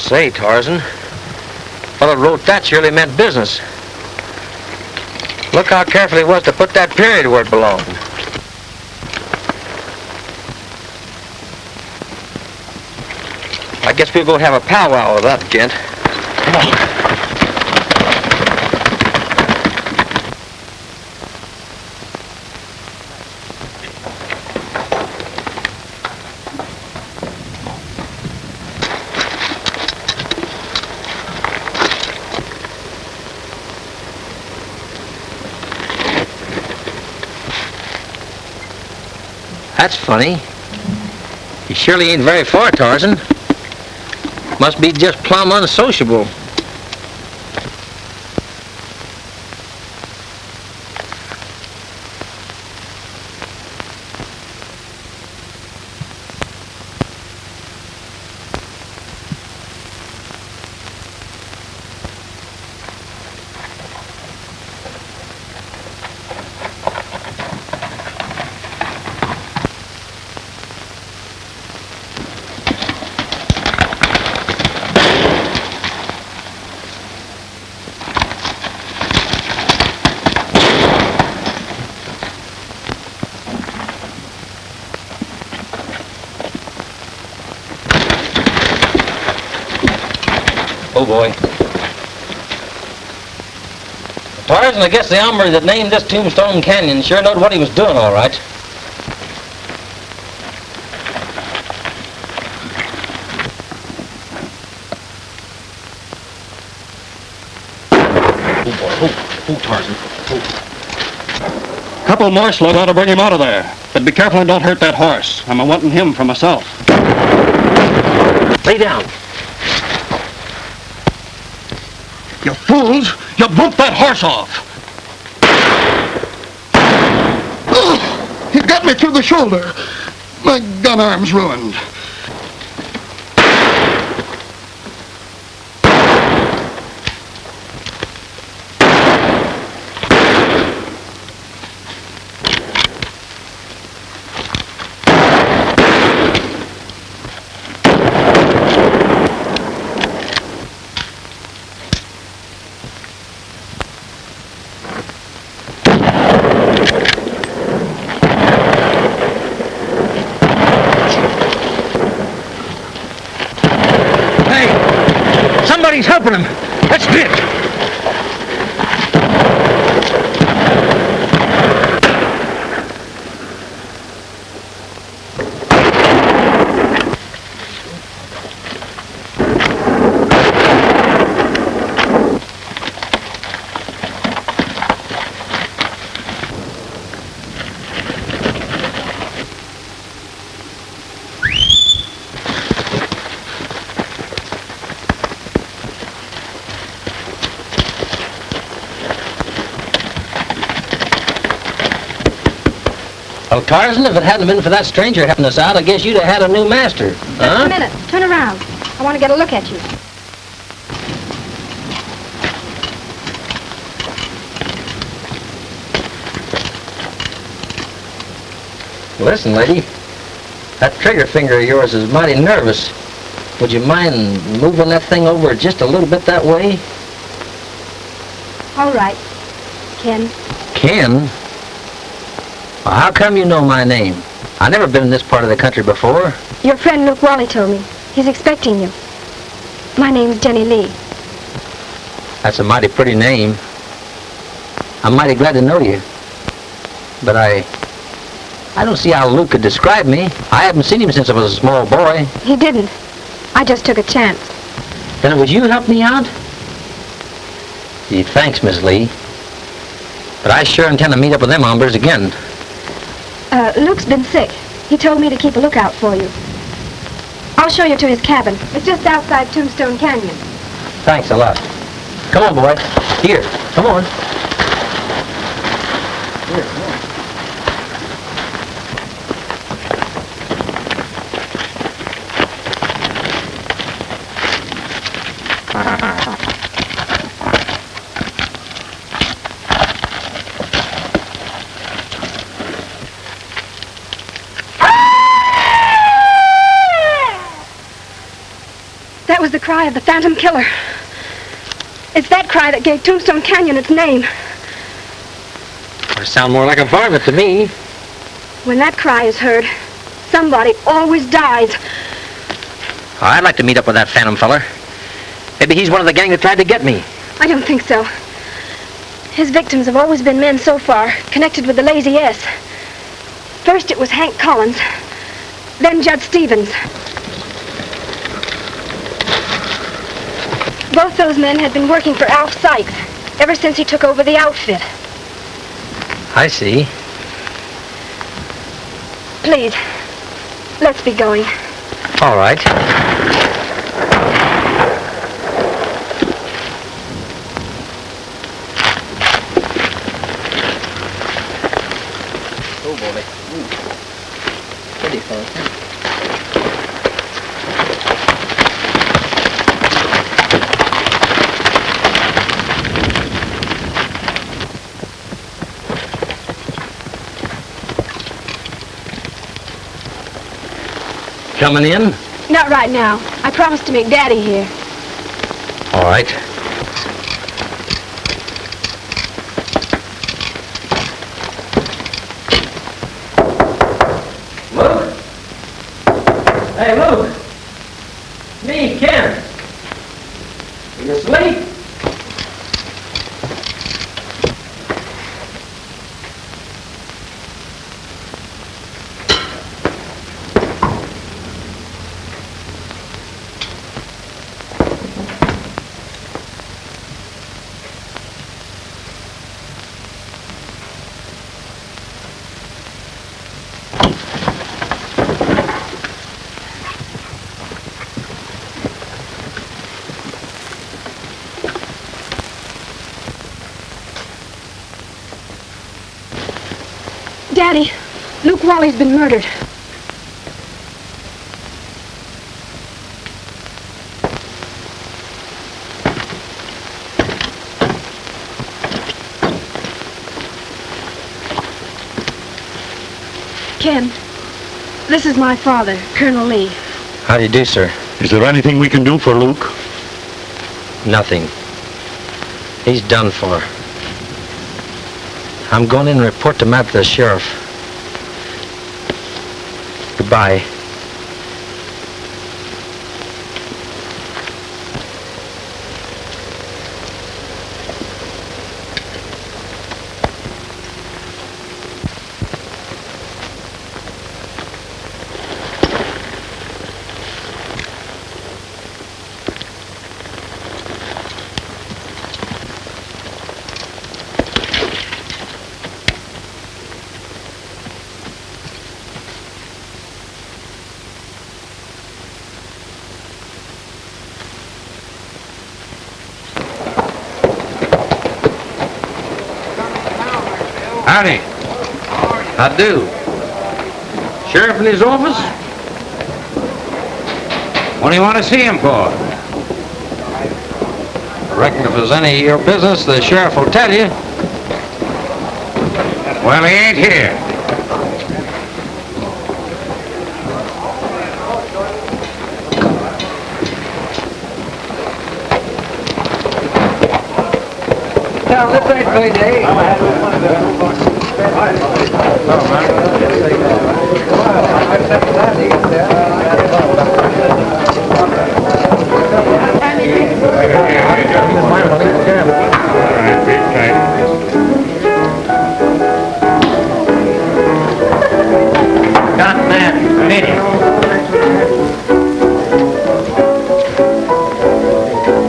Say, Tarzan, fellow wrote that surely meant business. Look how careful he was to put that period where it belonged. I guess we'll go have a powwow with that gent. Come on. That's funny. You surely ain't very far, Tarzan. Must be just plumb unsociable. Oh, boy. Tarzan, I guess the hombre that named this Tombstone Canyon sure knowed what he was doing, all right. Oh, boy. Oh, Tarzan. Oh. Couple more slugs ought to bring him out of there. But be careful and don't hurt that horse. I'm a-wanting him for myself. Lay down. You fools! You bumped that horse off! He got me through the shoulder. My gun arm's ruined. Somebody's helping him. That's Dick. Well, Tarzan, if it hadn't been for that stranger helping us out, I guess you'd have had a new master. Just a minute. Turn around. I want to get a look at you. Listen, lady, that trigger finger of yours is mighty nervous. Would you mind moving that thing over just a little bit that way? All right. Ken. Ken? Well, how come you know my name? I've never been in this part of the country before. Your friend Luke Wally told me. He's expecting you. My name's Jenny Lee. That's a mighty pretty name. I'm mighty glad to know you. But I don't see how Luke could describe me. I haven't seen him since I was a small boy. He didn't. I just took a chance. Then would you help me out? Gee, thanks, Miss Lee. But I sure intend to meet up with them hombres again. Luke's been sick. He told me to keep a lookout for you. I'll show you to his cabin. It's just outside Tombstone Canyon. Thanks a lot. Come on, boy. Here, come on. Here, come on. was the cry of the Phantom Killer. It's that cry that gave Tombstone Canyon its name. It sounds more like a varmint to me. When that cry is heard, somebody always dies. Oh, I'd like to meet up with that Phantom feller. Maybe he's one of the gang that tried to get me. I don't think so. His victims have always been men so far, connected with the Lazy S. First it was Hank Collins, then Judd Stevens. Both those men had been working for Alf Sykes ever since he took over the outfit. I see. Please, let's be going. All right. Oh, boy. Pretty fella. Coming in? Not right now. I promised to meet Daddy here. All right. Luke? Hey, Luke. Me, Ken. You asleep? Daddy, Luke Wally's been murdered. Ken, this is my father, Colonel Lee. How do you do, sir? Is there anything we can do for Luke? Nothing. He's done for. I'm going in and report the map to the sheriff. Goodbye. Howdy. I do. Sheriff in his office? What do you want to see him for? Reckon if there's any of your business, the sheriff will tell you. Well, he ain't here. Now, this ain't payday. Got that minute.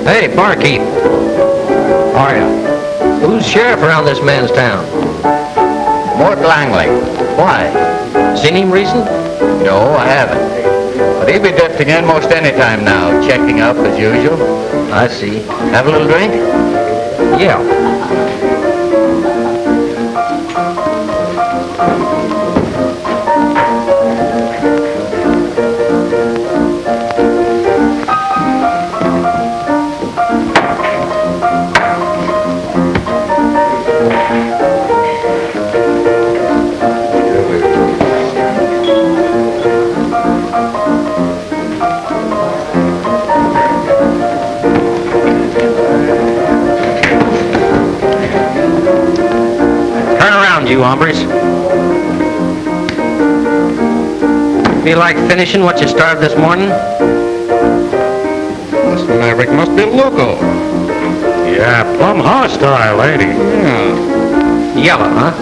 Hey, barkeep. How are you? Who's sheriff around this man's town? Mort Langley. Why? Seen him recent? No, I haven't. But he'll be drifting in most any time now, checking up as usual. I see. Have a little drink? Yeah. you hombres. Feel like finishing what you started this morning? This maverick must be loco. Yeah, plumb hostile, ain't he? Yeah. Yellow, huh?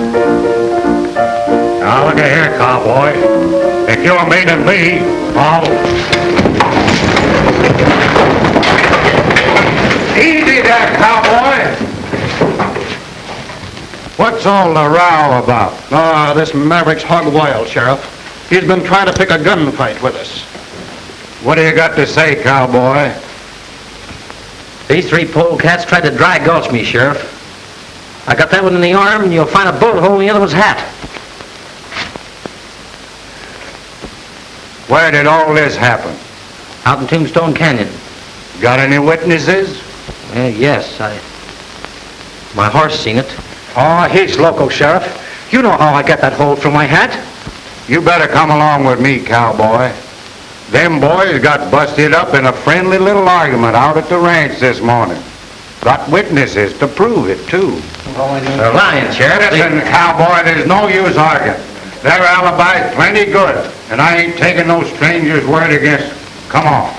Now, look at here, cowboy. If you're meaning me, I'll... Easy there, cowboy! What's all the row about? This maverick's hog wild, Sheriff. He's been trying to pick a gunfight with us. What do you got to say, cowboy? These three polecats tried to dry gulch me, Sheriff. I got that one in the arm, and you'll find a bullet hole in the other one's hat. Where did all this happen? Out in Tombstone Canyon. Got any witnesses? Yes, my horse seen it. Oh, he's loco, Sheriff. You know how I got that hole through my hat. You better come along with me, cowboy. Them boys got busted up in a friendly little argument out at the ranch this morning. Got witnesses to prove it, too. They're lying, Sheriff. Listen, cowboy, there's no use arguing. Their alibi's plenty good, and I ain't taking no stranger's word against them. Come on.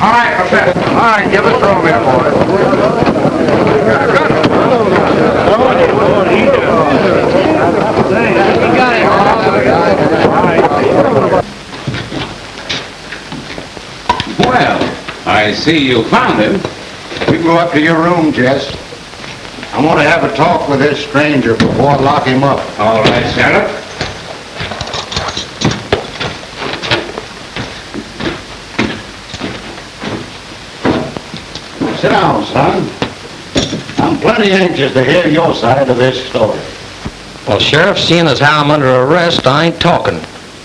All right, Professor. All right, give us room here, boys. Well, I see you found him. You go up to your room, Jess. I want to have a talk with this stranger before I lock him up. All right, Sheriff. Sit down, son. I'm plenty anxious to hear your side of this story. Well, Sheriff, seeing as how I'm under arrest, I ain't talking.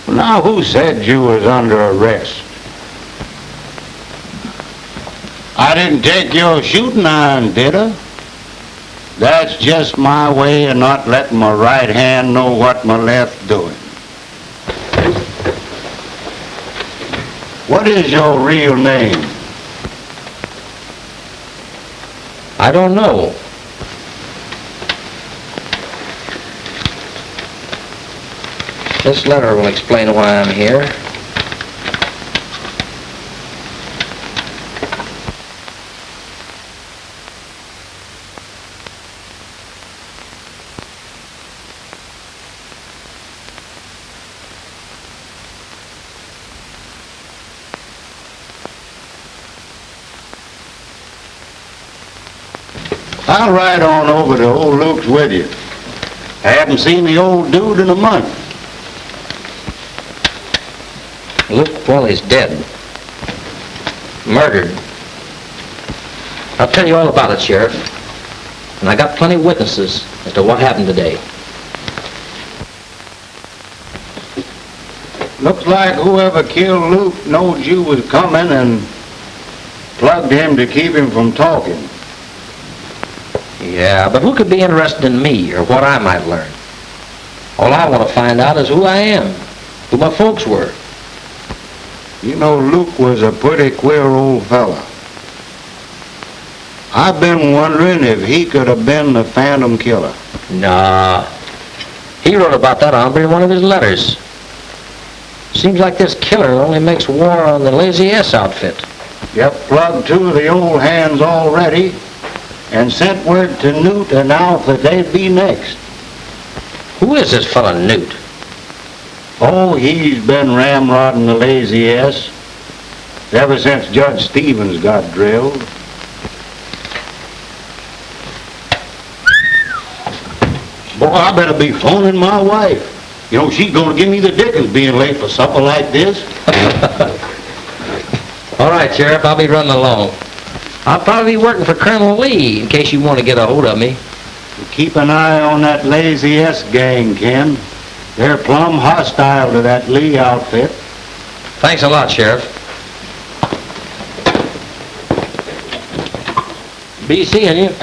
Now, who said you was under arrest? I didn't take your shooting iron, did I? That's just my way of not letting my right hand know what my left doing. What is your real name? I don't know. This letter will explain why I'm here. I'll ride on over to old Luke's with you. I haven't seen the old dude in a month. Luke, well, he's dead. Murdered. I'll tell you all about it, Sheriff. And I got plenty of witnesses as to what happened today. Looks like whoever killed Luke knowed you was coming and plugged him to keep him from talking. Yeah, but who could be interested in me or what I might learn? All I want to find out is who I am, who my folks were. You know, Luke was a pretty queer old fella. I've been wondering if he could have been the Phantom Killer. Nah. He wrote about that hombre in one of his letters. Seems like this killer only makes war on the Lazy S outfit. Yep, plugged two of the old hands already and sent word to Newt and Alf that they'd be next. Who is this fella Newt? Oh, he's been ramrodding the Lazy S ever since Judge Stevens got drilled. Boy, I better be phoning my wife. You know, she's going to give me the dickens being late for supper like this. All right, Sheriff, I'll be running along. I'll probably be working for Colonel Lee in case you want to get a hold of me. Keep an eye on that Lazy S gang, Ken. They're plumb hostile to that Lee outfit. Thanks a lot, Sheriff. Be seeing you.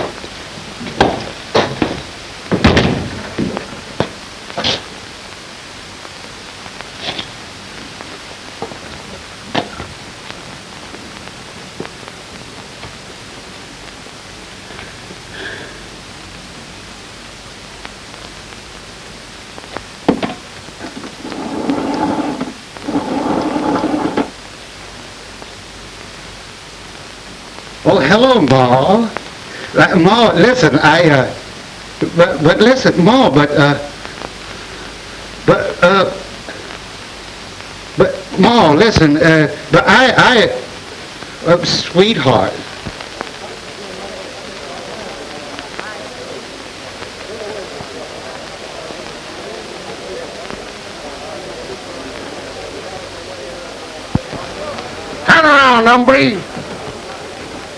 Oh, hello, Ma. Ma, listen, but listen, Ma, but Ma, listen, but sweetheart. Turn around, hombre.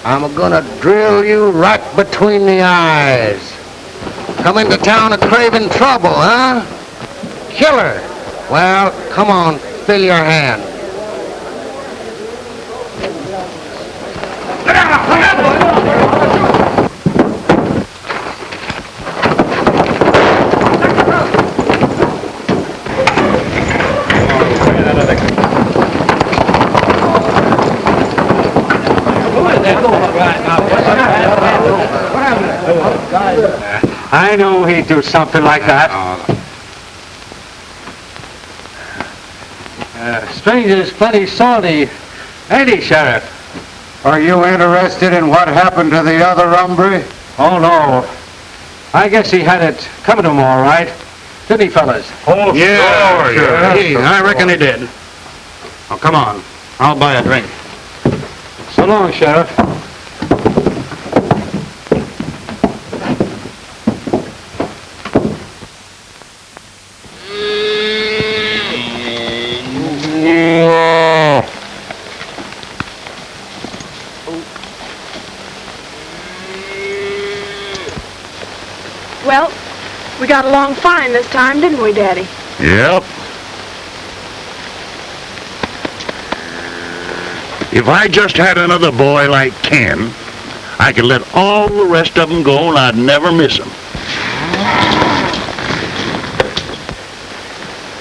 I'm gonna drill you right between the eyes. Come into town a craving trouble, huh? Killer. Well, come on, fill your hand. I knew he'd do something like that. Stranger's plenty salty, ain't he, Sheriff? Are you interested in what happened to the other hombre? Oh, no. I guess he had it coming to him all right. Didn't he, fellas? Oh, Yeah, sure. Gee, I reckon he did. Oh, come on. I'll buy a drink. So long, Sheriff. Well, we got along fine this time, didn't we, Daddy? Yep. If I just had another boy like Ken, I could let all the rest of them go and I'd never miss them.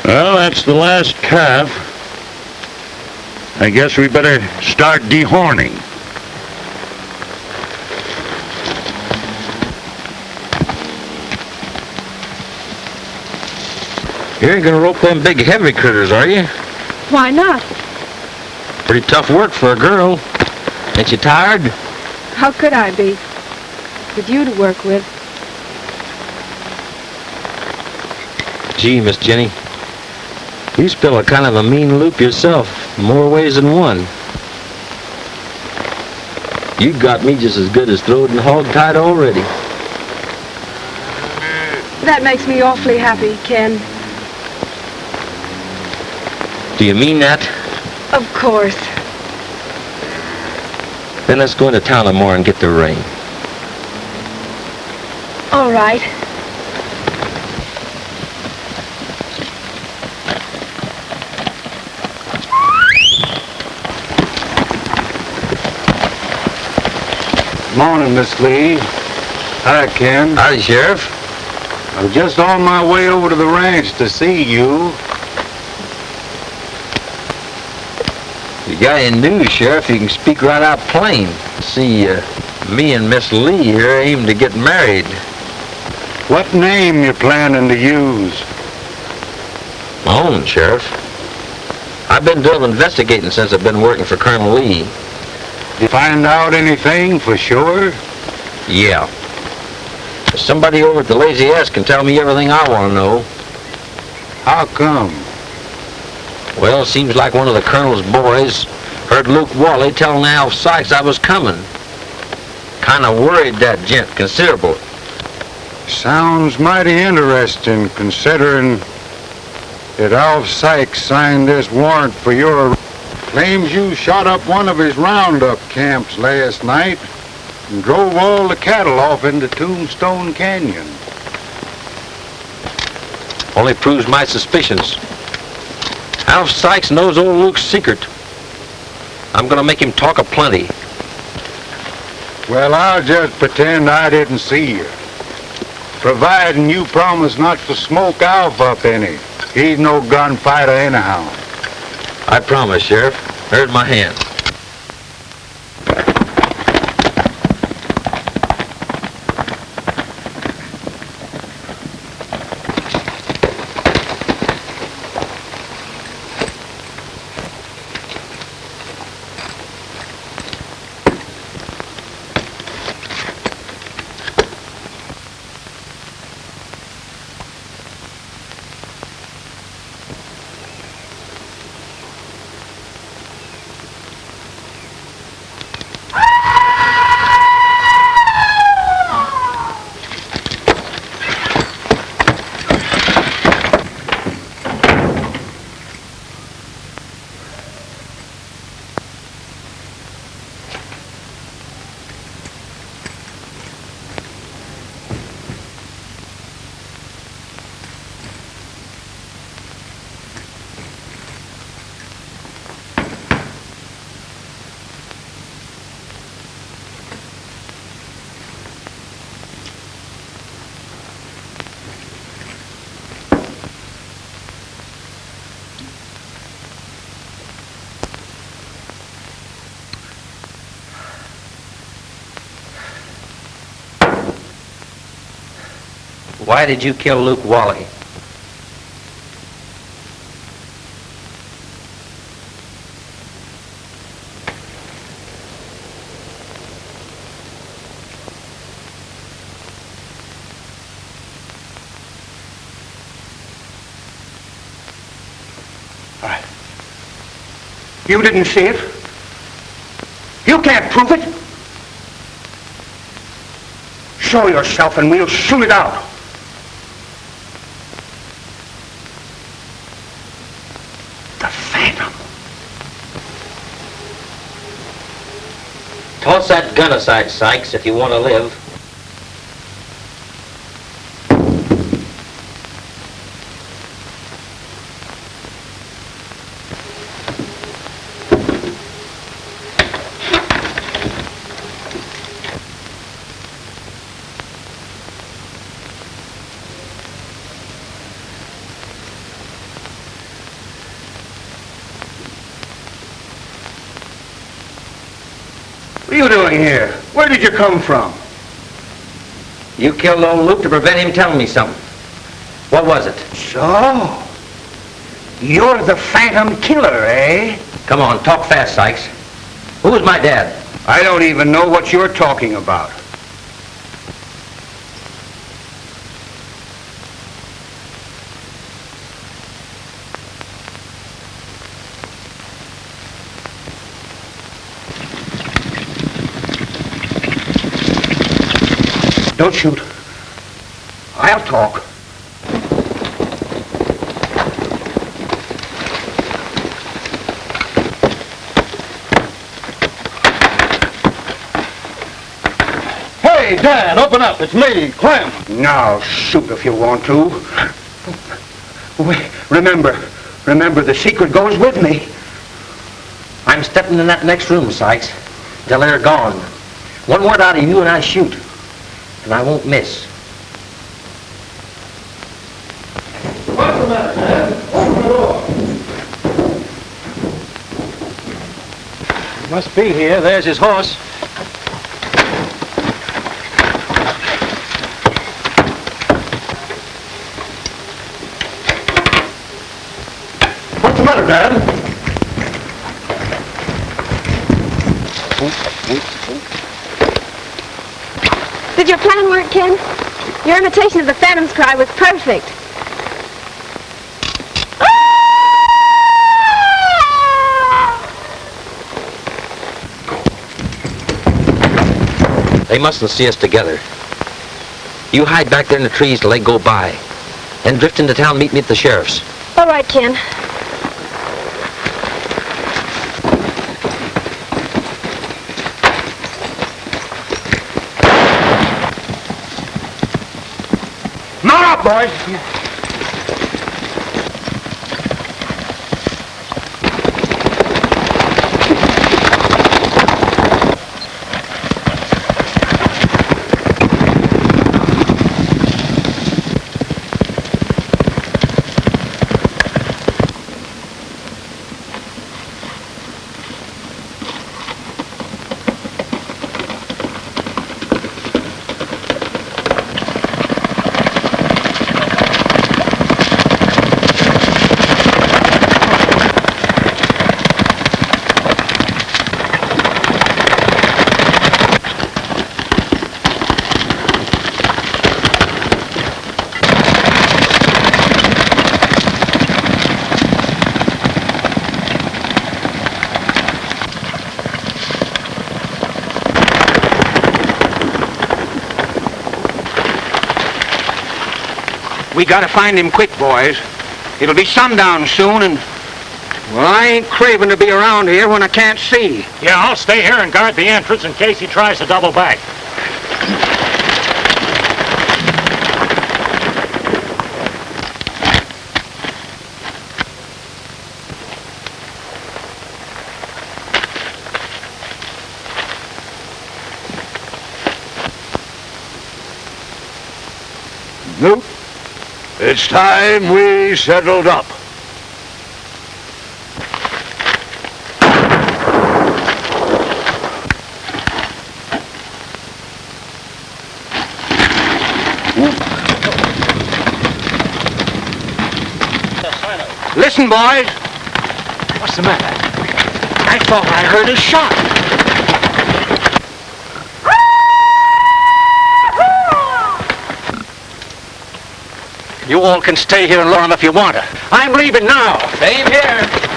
Well, that's the last calf. I guess we better start dehorning. You ain't gonna rope them big heavy critters, are you? Why not? Pretty tough work for a girl. Ain't you tired? How could I be? With you to work with. Gee, Miss Jenny, you spill a kind of a mean loop yourself, more ways than one. You got me just as good as throwed and hog-tied already. That makes me awfully happy, Ken. Do you mean that? Of course. Then let's go into town tomorrow and get the ring. All right. Morning, Miss Lee. Hi, Ken. Howdy, Sheriff. I'm just on my way over to the ranch to see you. You got any news, Sheriff? You can speak right out plain. See, me and Miss Lee here aim to get married. What name you planning to use? My own, Sheriff. I've been doing investigating since I've been working for Colonel Lee. You find out anything for sure? Yeah. Somebody over at the Lazy S can tell me everything I want to know. How come? Well, it seems like one of the Colonel's boys heard Luke Wally tell Alf Sykes I was coming. Kind of worried that gent considerable. Sounds mighty interesting, considering that Alf Sykes signed this warrant for your... Claims you shot up one of his roundup camps last night and drove all the cattle off into Tombstone Canyon. Only proves my suspicions. Alf Sykes knows old Luke's secret. I'm going to make him talk aplenty. Well, I'll just pretend I didn't see you. Providing you promise not to smoke Alf up any. He's no gunfighter anyhow. I promise, Sheriff. There's my hand. Why did you kill Luke Wally? You didn't see it? You can't prove it? Show yourself and we'll shoot it out. The Phantom. Toss that gun aside, Sykes, if you want to live. What are you doing here? Where did you come from? You killed old Luke to prevent him telling me something. What was it? So, you're the Phantom Killer, eh? Come on, talk fast, Sykes. Who was my dad? I don't even know what you're talking about. Don't shoot. I'll talk. Hey, Dad, open up. It's me, Clem. Now, shoot if you want to. Wait, remember, the secret goes with me. I'm stepping in that next room, Sykes, till they're gone. One word out of you and I shoot. And I won't miss. What's the matter, Dad? Open the door. Must be here. There's his horse. What's the matter, Dad? Did your plan work, Ken? Your imitation of the Phantom's cry was perfect. They mustn't see us together. You hide back there in the trees till they go by. Then drift into town, meet me at the sheriff's. All right, Ken. Mount up, boys. We gotta find him quick, boys. It'll be sundown soon, and, well, I ain't craving to be around here when I can't see. Yeah, I'll stay here and guard the entrance in case he tries to double back. Luke, it's time we settled up. Listen, boys. What's the matter? I thought I heard a shot. You all can stay here and learn if you want to. I'm leaving now. Same here.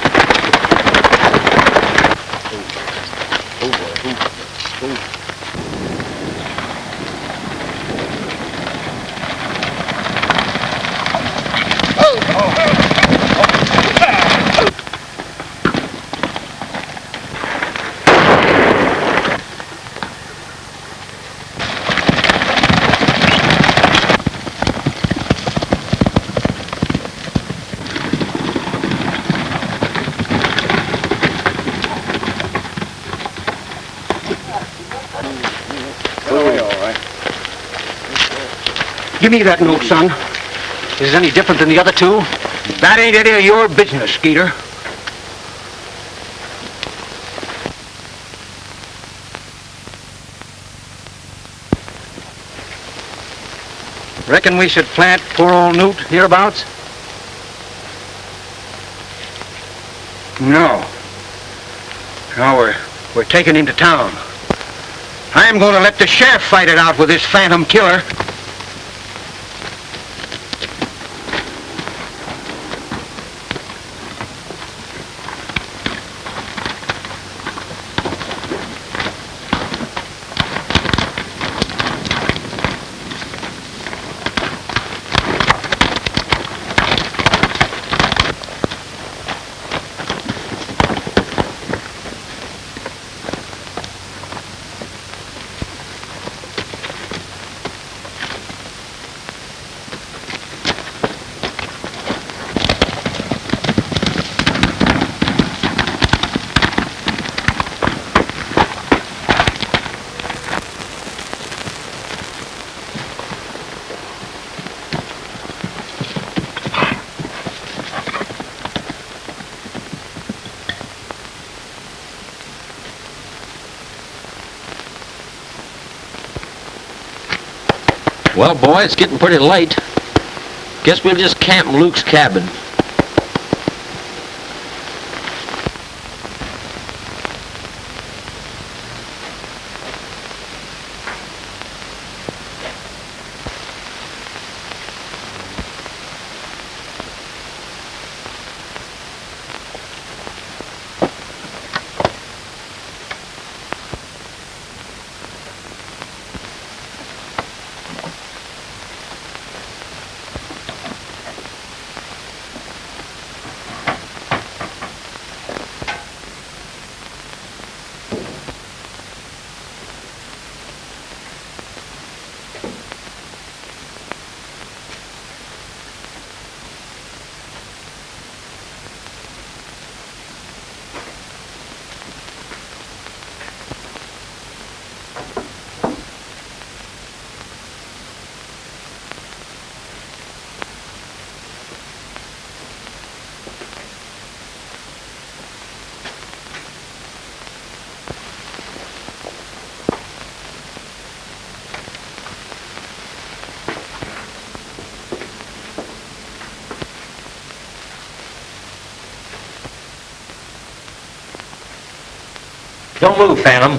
Give me that note, son. Is it any different than the other two? That ain't any of your business, Skeeter. Reckon we should plant poor old Newt hereabouts? No. No, we're taking him to town. I'm going to let the sheriff fight it out with this phantom killer. Well, boy, it's getting pretty late. Guess we'll just camp in Luke's cabin. Don't move, Phantom.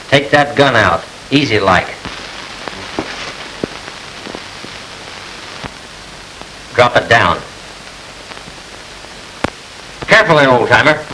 Take that gun out. Easy like. Drop it down. Carefully, old-timer.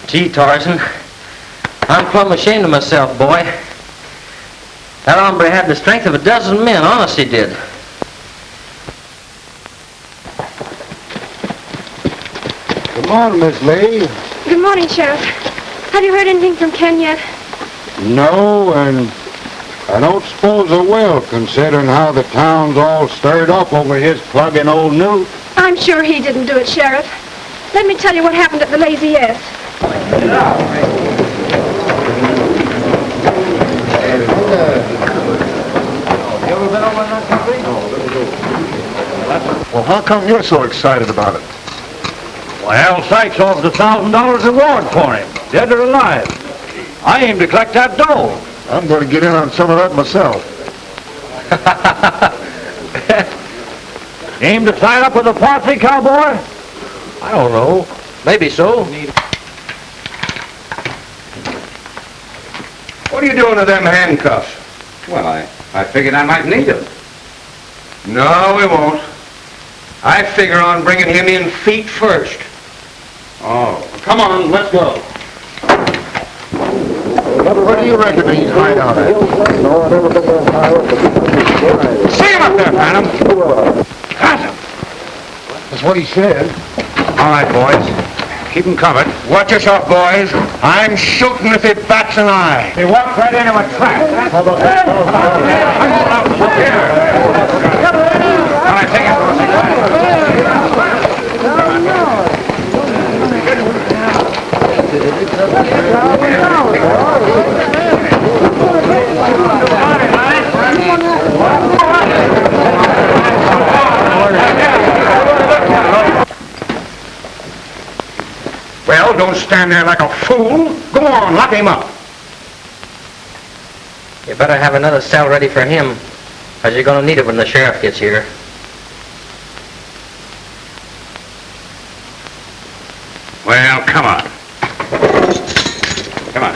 Gee, Tarzan, I'm plumb ashamed of myself, boy. That hombre had the strength of a dozen men, honest he did. Come on, Miss Lee. Good morning, Sheriff. Have you heard anything from Ken yet? No, and I don't suppose I will, considering how the town's all stirred up over his plugging old Newt. I'm sure he didn't do it, Sheriff. Let me tell you what happened at the Lazy S. Well, how come you're so excited about it? Well, Sykes offers $1,000 reward for him, dead or alive. I aim to collect that dough. I'm going to get in on some of that myself. Aim to sign up with the posse, cowboy? I don't know. Maybe so. What are you doing to them handcuffs? Well, I figured I might need them. No, we won't. I figure on bringing him in feet first. Oh. Come on, let's go. Where do you reckon he's hide out at? See him up there, Phantom. Got him. That's what he said. All right, boys. Keep him covered. Watch yourself, boys. I'm shooting if he bats an eye. He walked right into a trap. All right, take it. Well, don't stand there like a fool. Go on, lock him up. You better have another cell ready for him, because you're going to need it when the sheriff gets here. Well, come on. Come on.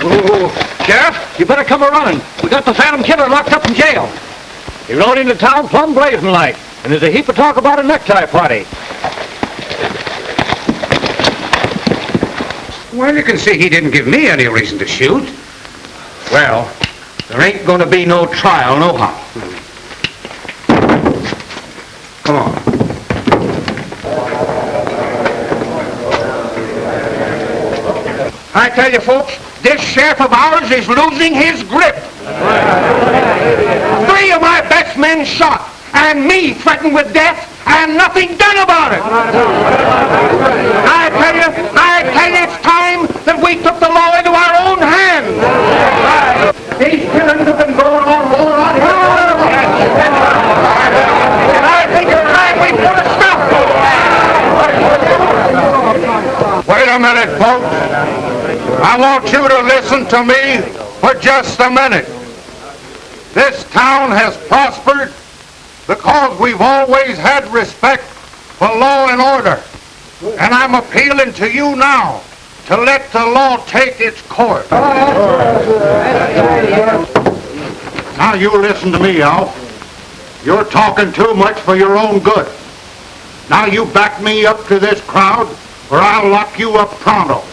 Ooh, Sheriff, you better come a-running. We got the Phantom Killer locked up in jail. He rode into town plumb blazing like, and there's a heap of talk about a necktie party. Well, you can see he didn't give me any reason to shoot. Well, there ain't gonna be no trial nohow. Come on. I tell you, folks, this sheriff of ours is losing his grip. 3 of my best men shot, and me threatened with death, and nothing done about it. I tell you, it's time that we took the law into our own hands. These killings have been going on all around here. And I think it's time we put a stop to it. Wait a minute, folks. I want you to listen to me for just a minute. This town has prospered because we've always had respect for law and order. And I'm appealing to you now to let the law take its course. Now you listen to me, Alf. You're talking too much for your own good. Now you back me up to this crowd, or I'll lock you up pronto.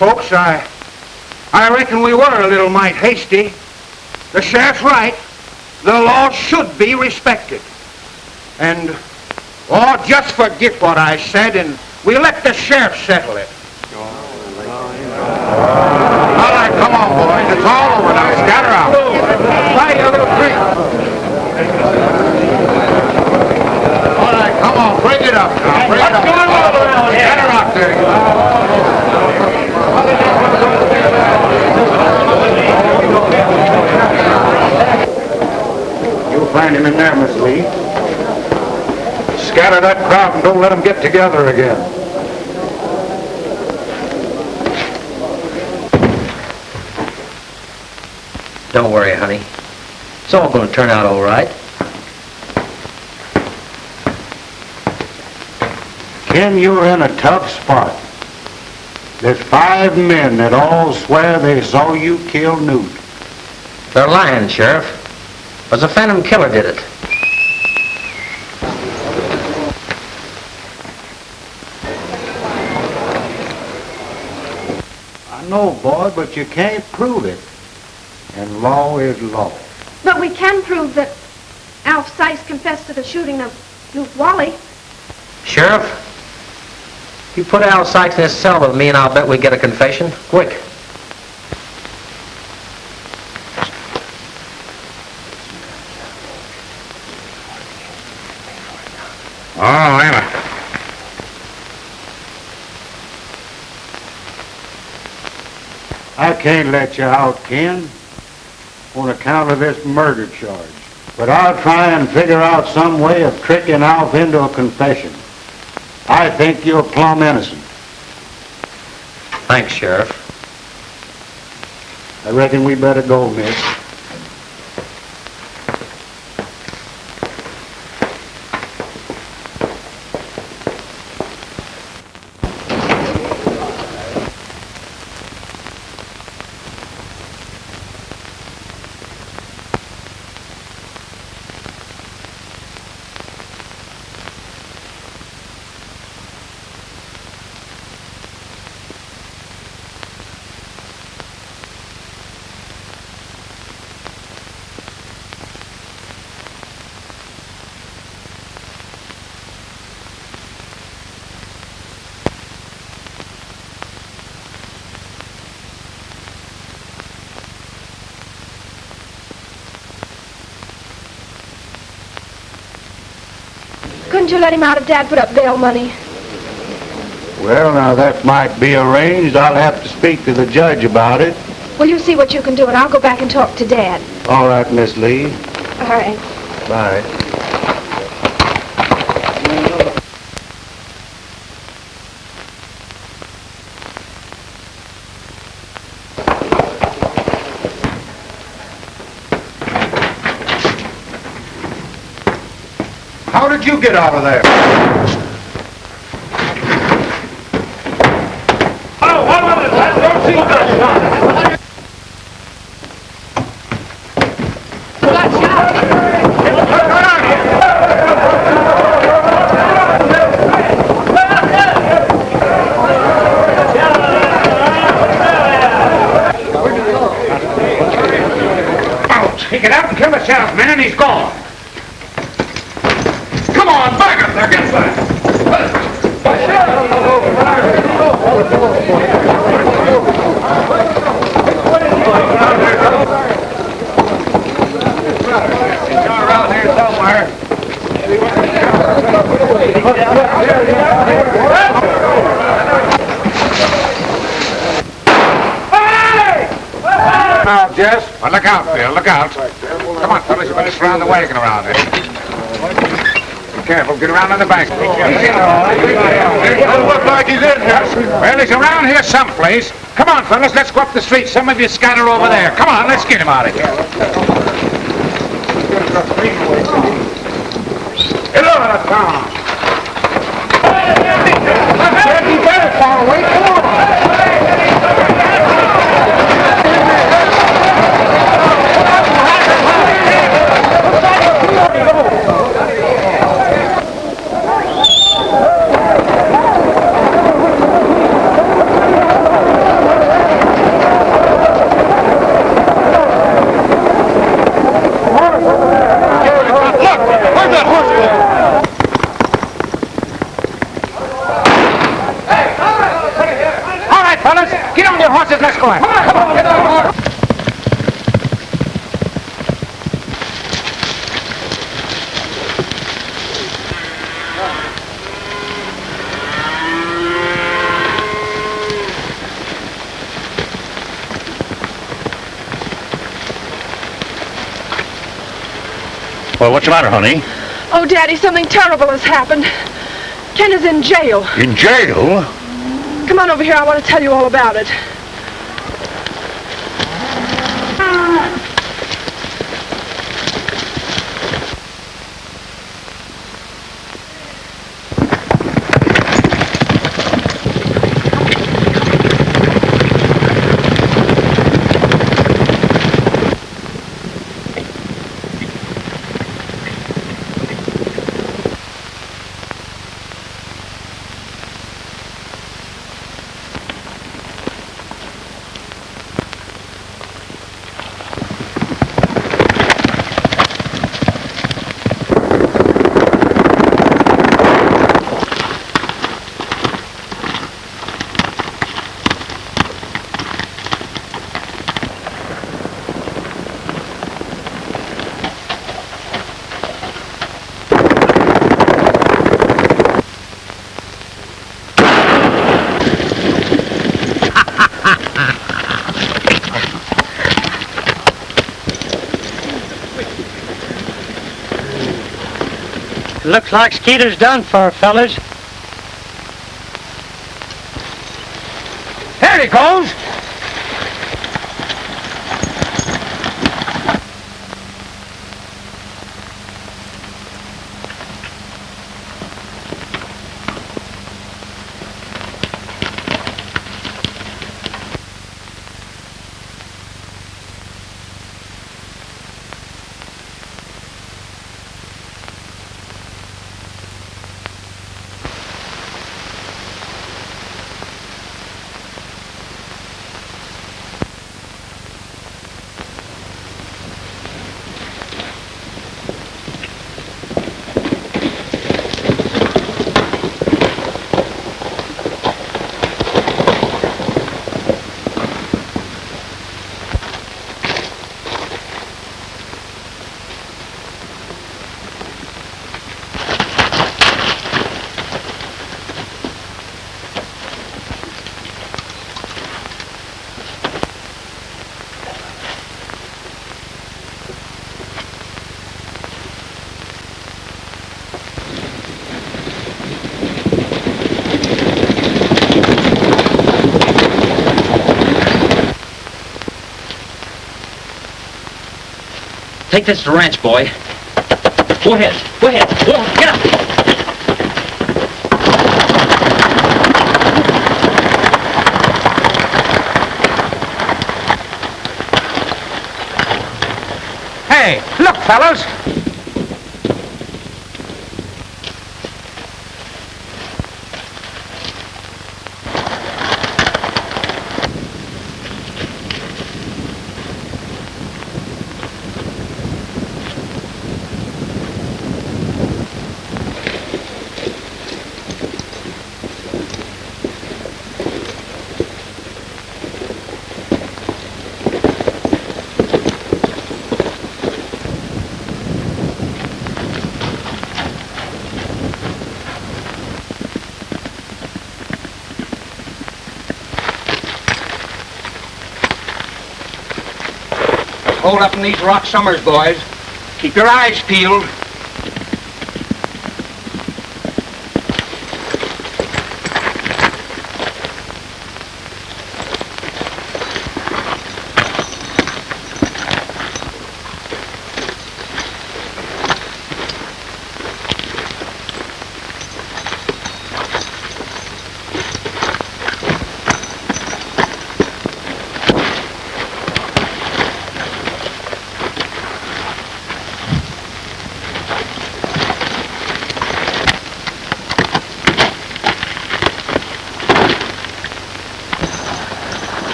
Folks, I reckon we were a little mite hasty. The sheriff's right. The law should be respected. And, just forget what I said and we'll let the sheriff settle it. All right, come on, boys. It's all over now. Scatter out. Buy you a little drink. All right, come on. Bring it up now. Bring it up. Scatter out there. You'll find him in there, Miss Lee. Scatter that crowd and don't let them get together again. Don't worry, honey. It's all going to turn out all right. Ken, you're in a tough spot. There's 5 men that all swear they saw you kill Newt. They're lying, Sheriff. It was a phantom killer did it. I know, boy, but you can't prove it. And law is law. But we can prove that Alf Sykes confessed to the shooting of Luke Wally. Sheriff, you put Al Sykes in his cell with me and I'll bet we get a confession. Quick. Oh, Emma. I can't let you out, Ken, on account of this murder charge. But I'll try and figure out some way of tricking Alf into a confession. I think you're plumb innocent. Thanks, Sheriff. I reckon we better go, miss. Couldn't you let him out if Dad put up bail money? Well, now that might be arranged. I'll have to speak to the judge about it. Well, you see what you can do, and I'll go back and talk to Dad. All right, Miss Lee. All right. Bye. How did you get out of there? Oh, what was it? Don't see that. Ouch! He got out and killed the sheriff man, and he's gone. Come on, back up there, get back! He's around here somewhere. Now, Jess. Well, look out, Phil, look out. Come on, fellas, you better surround the wagon around there. Be careful, get around on the back. Doesn't look like he's in here. Well, he's around here someplace. Come on, fellas, let's go up the street. Some of you scatter over there. Come on, let's get him out of here. Get out of town. You better fall away. Come on. Horses, let's go. Come on, get on the horse. Well, what's the matter, honey? Oh, Daddy, something terrible has happened. Ken is in jail. In jail? Come on over here. I want to tell you all about it. Looks like Skeeter's done for, fellas. There he goes. Take this to the ranch, boy. Go ahead. Go ahead. Go on. Get up. Hey, look, fellas. Hold up in these rock summers, boys. Keep your eyes peeled.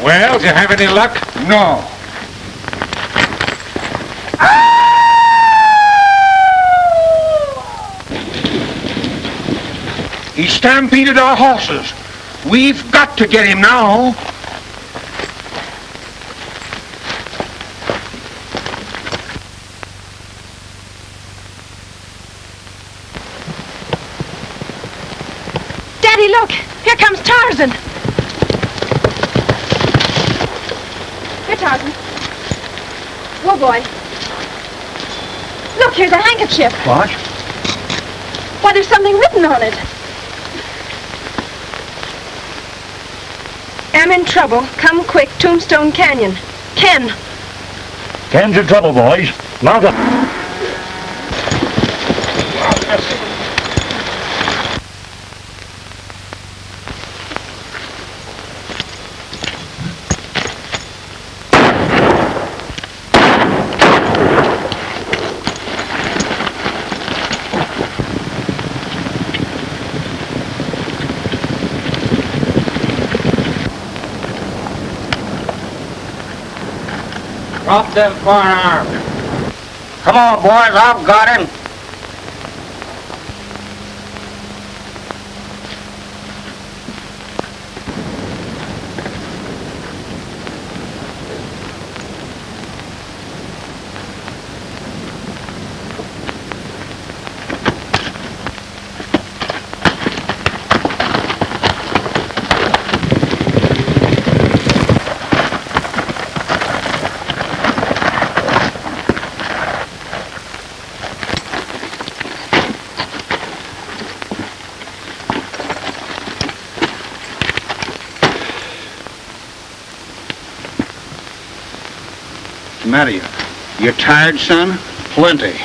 Well, did you have any luck? No. He stampeded our horses. We've got to get him now. Daddy, look! Here comes Tarzan! Here, Tarzan. Whoa, boy. Look, here's a handkerchief. What? Why, there's something written on it. Am in trouble. Come quick, Tombstone Canyon. Ken. Ken's in trouble, boys. Mount up. Drop them firearms. Come on, boys, I've got him. matter you? You tired, son? Plenty.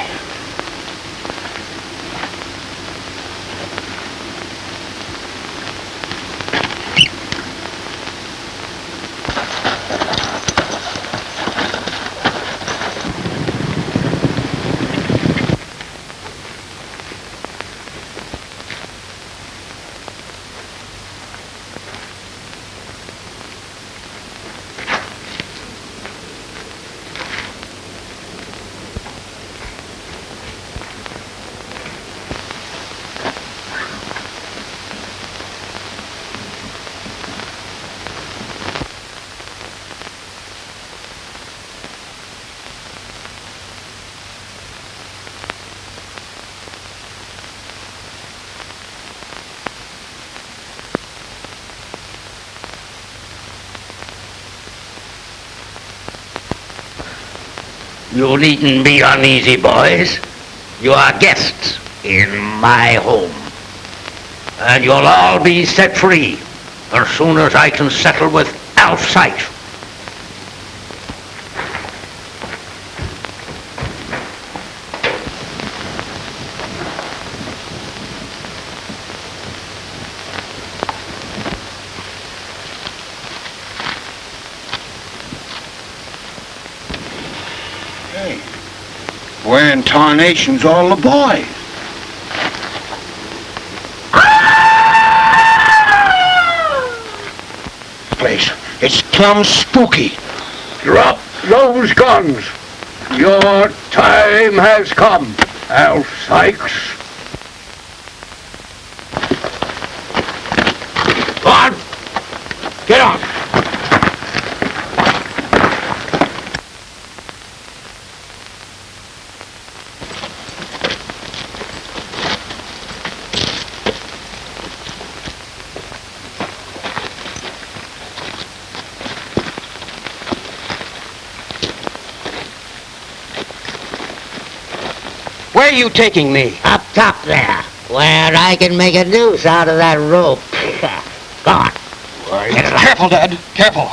You needn't be uneasy, boys. You are guests in my home. And you'll all be set free as soon as I can settle with Alf Sykes. Where in tarnation's all the boys? Place, it's plumb spooky. Drop those guns. Your time has come, Alf Sykes. Go on. Get on. Where are you taking me? Up top there, where I can make a noose out of that rope. Go on. Careful, Dad. Careful.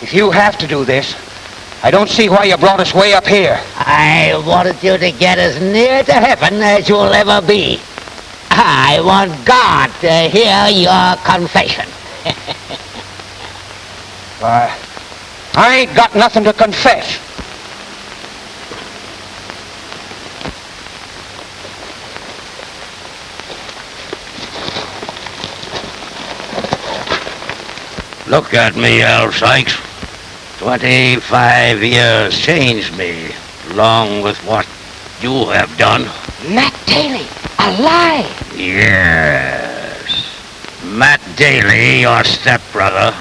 If you have to do this, I don't see why you brought us way up here. I wanted you to get as near to heaven as you'll ever be. I want God to hear your confession. I ain't got nothing to confess. Look at me, Alf Sykes. 25 years changed me, along with what you have done. Matt Daley, alive! Yes. Matt Daley, your stepbrother,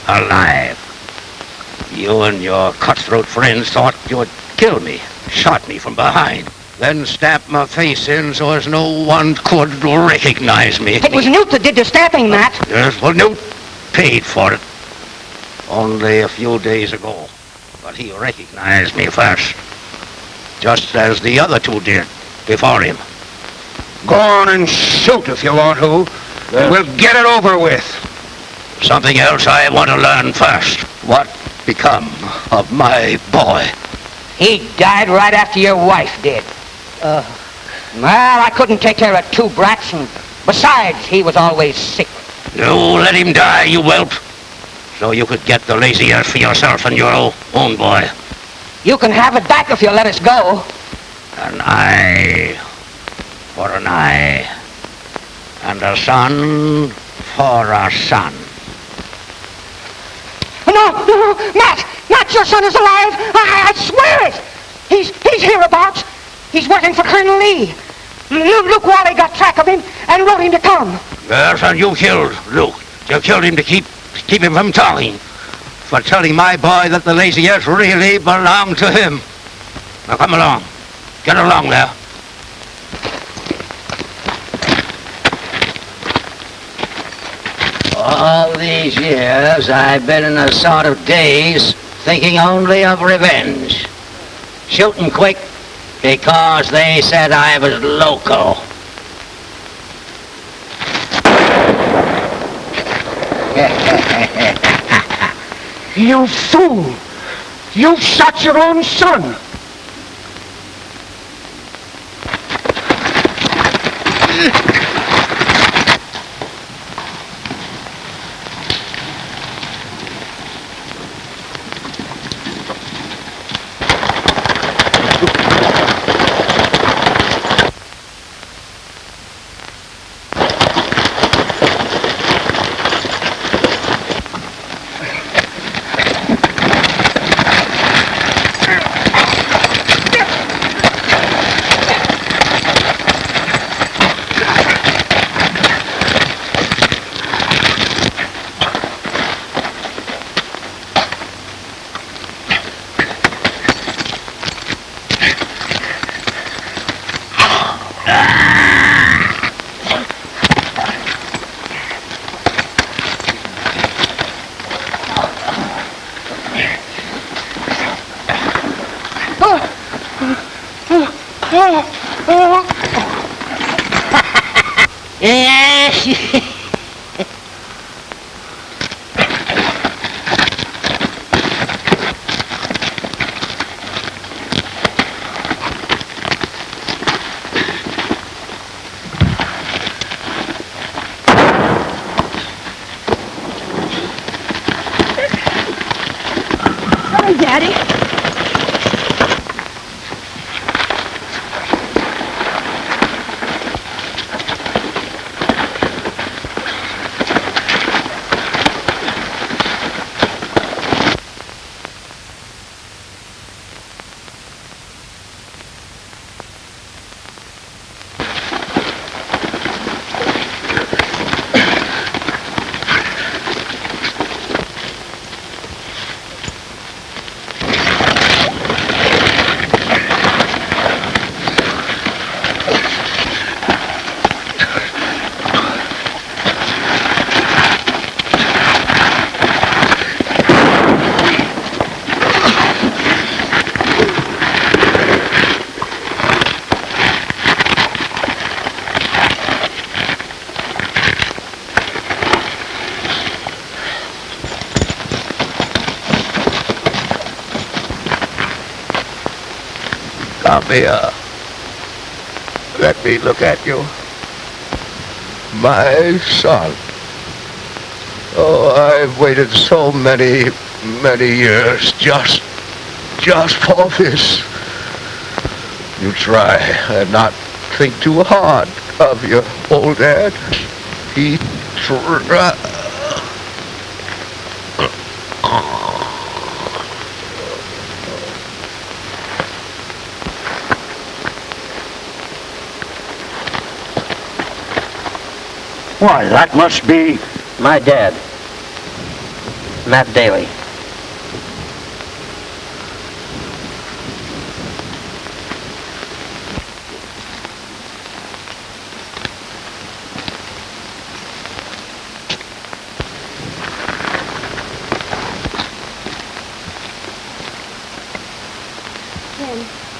alive. You and your cutthroat friends thought you would kill me, shot me from behind, then stabbed my face in so as no one could recognize me. It was Newt that did the stabbing, Matt. Yes, well, Newt paid for it. Only a few days ago. But he recognized me first. Just as the other two did before him. Go on and shoot if you want to. We'll get it over with. Something else I want to learn first. What become of my boy? He died right after your wife did. Well, I couldn't take care of two brats, and besides, he was always sick. You let him die, you whelp. So you could get the lazy earth for yourself and your own boy. You can have it back if you let us go. An eye for an eye, and a son for a son. No, Matt, your son is alive. I swear it. He's hereabouts. He's working for Colonel Lee. Luke Wally got track of him and wrote him to come. Yes, and you killed Luke. You killed him to keep him from talking. For telling my boy that the lazy earth really belonged to him. Now come along. Get along there. All these years I've been in a sort of daze, thinking only of revenge. Shooting quick because they said I was loco. You fool! You shot your own son! Sorry, Daddy. Come here. Let me look at you. My son. Oh, I've waited so many years just for this. You try and not think too hard of your old dad. He Why, that must be... My dad, Matt Daley. Ken,